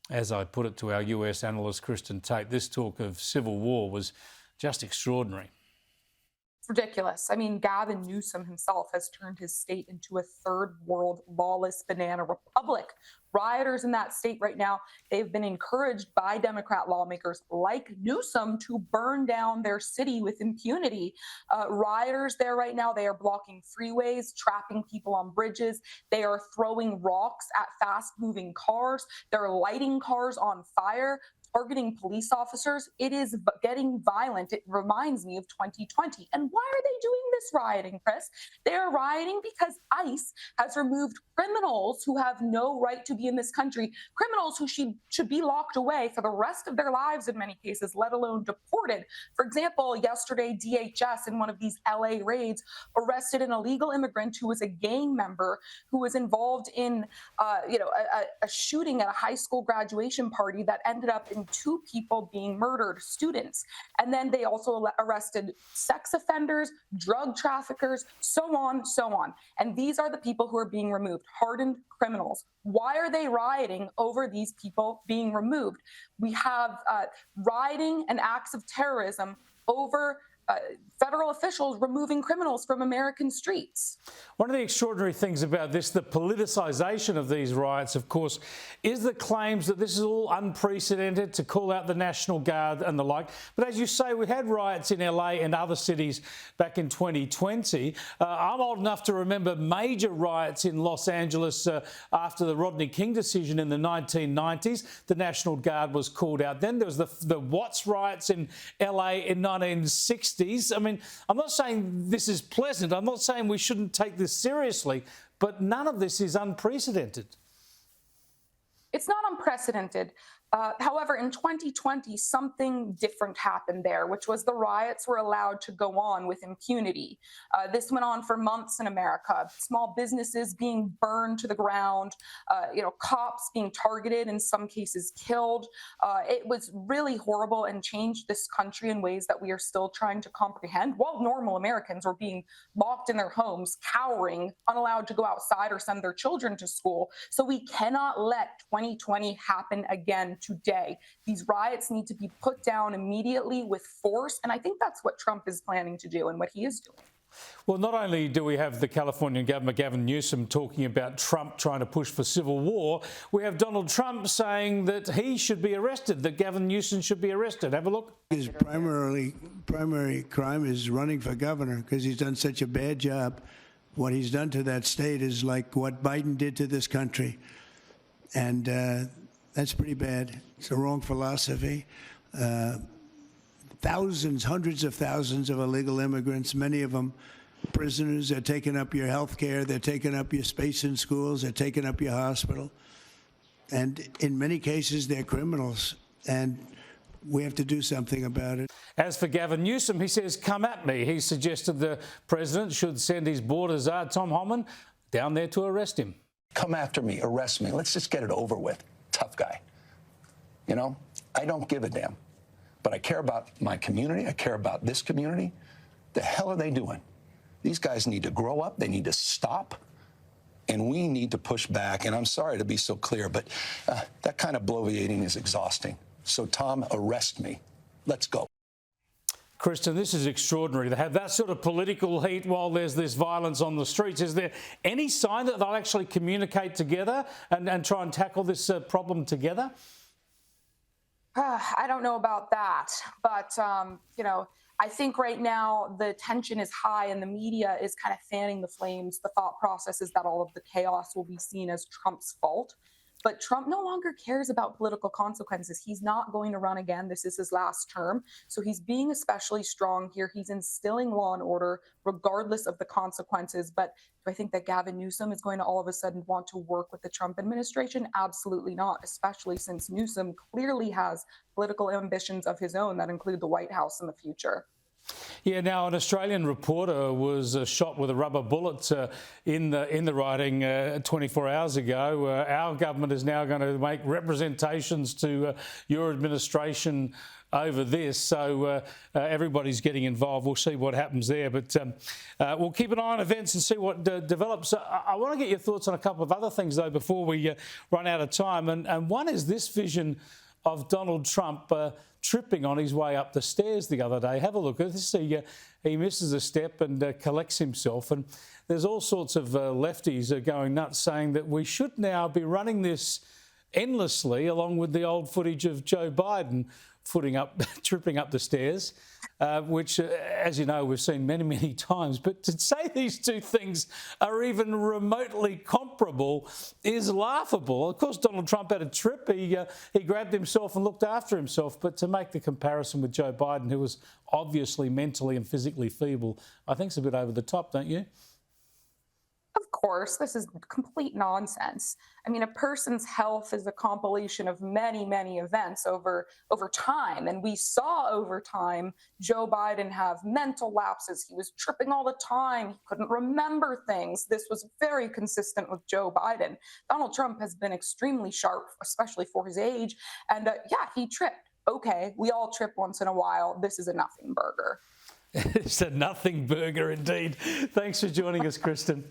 As I put it to our US analyst Kristin Tate, this talk of civil war was just extraordinary. Ridiculous. I mean, Gavin Newsom himself has turned his state into a third world lawless banana republic. Rioters in that state right now, they've been encouraged by Democrat lawmakers like Newsom to burn down their city with impunity. Rioters there right now, they are blocking freeways, trapping people on bridges. They are throwing rocks at fast moving cars. They're lighting cars on fire, targeting police officers. It is getting violent. It reminds me of 2020. And why are they doing this rioting, Chris? They are rioting because ICE has removed criminals who have no right to be in this country, criminals who should be locked away for the rest of their lives in many cases, let alone deported. For example, yesterday, DHS in one of these LA raids arrested an illegal immigrant who was a gang member who was involved in a shooting at a high school graduation party that ended up in 2 people being murdered, students. And then they also arrested sex offenders, drug traffickers, so on, so on. And these are the people who are being removed, hardened criminals. Why are they rioting over these people being removed? We have rioting and acts of terrorism over federal officials removing criminals from American streets. One of the extraordinary things about this, the politicisation of these riots, of course, is the claims that this is all unprecedented, to call out the National Guard and the like. But as you say, we had riots in LA and other cities back in 2020. I'm old enough to remember major riots in Los Angeles after the Rodney King decision in the 1990s. The National Guard was called out then. There was the Watts riots in LA in 1960s. I mean, I'm not saying this is pleasant. I'm not saying we shouldn't take this seriously, but none of this is unprecedented. It's not unprecedented. However, in 2020, something different happened there, which was the riots were allowed to go on with impunity. This went on for months in America, small businesses being burned to the ground, cops being targeted, in some cases killed. It was really horrible and changed this country in ways that we are still trying to comprehend, while normal Americans were being locked in their homes, cowering, unallowed to go outside or send their children to school. So we cannot let 2020 happen again today. These riots need to be put down immediately with force, and I think that's what Trump is planning to do and what he is doing. Well, not only do we have the Californian governor, Gavin Newsom, talking about Trump trying to push for civil war, we have Donald Trump saying that he should be arrested, that Gavin Newsom should be arrested. Have a look. His primary crime is running for governor because he's done such a bad job. What he's done to that state is like what Biden did to this country. And that's pretty bad. It's a wrong philosophy. Thousands, hundreds of thousands of illegal immigrants, many of them prisoners. They're taking up your health care. They're taking up your space in schools. They're taking up your hospital. And in many cases, they're criminals. And we have to do something about it. As for Gavin Newsom, he says, come at me. He suggested the president should send his border czar, Tom Homan, down there to arrest him. Come after me, arrest me. Let's just get it over with. Tough guy. You know, I don't give a damn. But I care about my community. I care about this community. The hell are they doing? These guys need to grow up. They need to stop. And we need to push back. And I'm sorry to be so clear, but that kind of bloviating is exhausting. So, Tom, arrest me. Let's go. Kristin, this is extraordinary to have that sort of political heat while there's this violence on the streets. Is there any sign that they'll actually communicate together and try and tackle this problem together? I don't know about that, but, I think right now the tension is high and the media is kind of fanning the flames. The thought process is that all of the chaos will be seen as Trump's fault. But Trump no longer cares about political consequences. He's not going to run again. This is his last term. So he's being especially strong here. He's instilling law and order regardless of the consequences. But do I think that Gavin Newsom is going to all of a sudden want to work with the Trump administration? Absolutely not, especially since Newsom clearly has political ambitions of his own that include the White House in the future. Yeah, now an Australian reporter was shot with a rubber bullet in the rioting 24 hours ago. Our government is now going to make representations to your administration over this, so everybody's getting involved. We'll see what happens there, but we'll keep an eye on events and see what develops. I want to get your thoughts on a couple of other things, though, before we run out of time, and one is this vision of Donald Trump tripping on his way up the stairs the other day. Have a look at this. He misses a step and collects himself. And there's all sorts of lefties going nuts, saying that we should now be running this endlessly, along with the old footage of Joe Biden tripping up the stairs, which, as you know, we've seen many, many times. But to say these two things are even remotely comparable is laughable. Of course, Donald Trump had a trip. He grabbed himself and looked after himself. But to make the comparison with Joe Biden, who was obviously mentally and physically feeble, I think it's a bit over the top, don't you? Of course, this is complete nonsense. I mean, a person's health is a compilation of many, many events over time. And we saw over time Joe Biden have mental lapses. He was tripping all the time. He couldn't remember things. This was very consistent with Joe Biden. Donald Trump has been extremely sharp, especially for his age. And yeah, he tripped. Okay, we all trip once in a while. This is a nothing burger. It's a nothing burger indeed. Thanks for joining us, Kristin.